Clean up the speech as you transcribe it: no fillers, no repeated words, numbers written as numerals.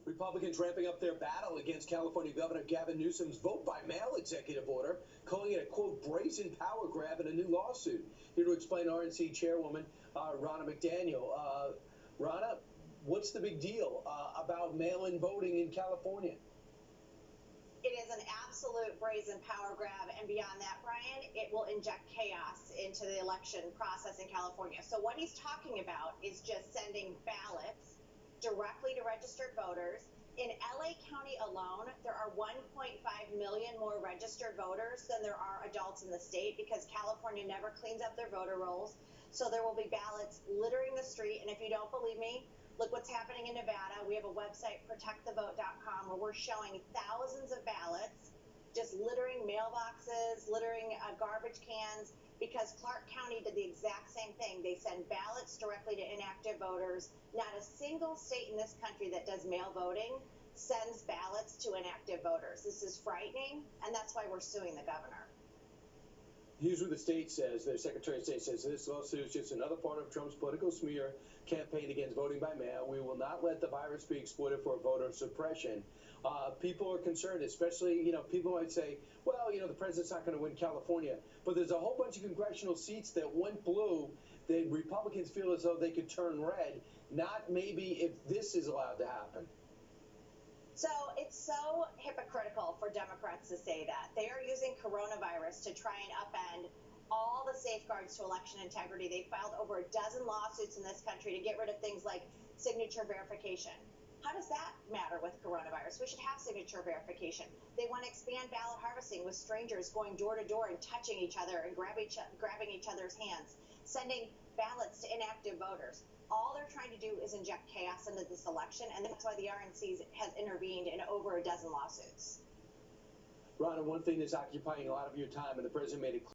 Republicans ramping up their battle against California Governor Gavin Newsoms' vote-by-mail executive order, calling it a, quote, brazen power grab in a new lawsuit. Here to explain, RNC Chairwoman Ronna McDaniel. Ronna, what's the big deal about mail-in voting in California? It is an absolute brazen power grab, and beyond that, Brian, it will inject chaos into the election process in California. So what he's talking about is just sending ballots directly to registered voters. In LA County alone, there are 1.5 million more registered voters than there are adults in the state because California never cleans up their voter rolls. So there will be ballots littering the street. And if you don't believe me, look what's happening in Nevada. We have a website, protectthevote.com, where we're showing thousands of ballots just littering mailboxes, littering garbage cans, because Clark County did the exact same thing. They send ballots directly to inactive voters. Not a single state in this country that does mail voting sends ballots to inactive voters. This is frightening, and that's why we're suing the governor. Here's what the state says. The Secretary of State says this lawsuit is just another part of Trump's political smear campaign against voting by mail. We will not let the virus be exploited for voter suppression. People are concerned, especially, people might say, well, the president's not going to win California. But there's a whole bunch of congressional seats that went blue that Republicans feel as though they could turn red. Not maybe if this is allowed to happen. So it's so hypocritical for Democrats to say that. They are using coronavirus to try and upend all the safeguards to election integrity. They filed over a dozen lawsuits in this country to get rid of things like signature verification. How does that matter with coronavirus? We should have signature verification. They want to expand ballot harvesting with strangers going door to door and touching each other and grabbing each other's hands, sending ballots to inactive voters. All they're trying to do is inject chaos into this election, and that's why the RNC has intervened in over a dozen lawsuits. Ronna, one thing that's occupying a lot of your time, and the president made it clear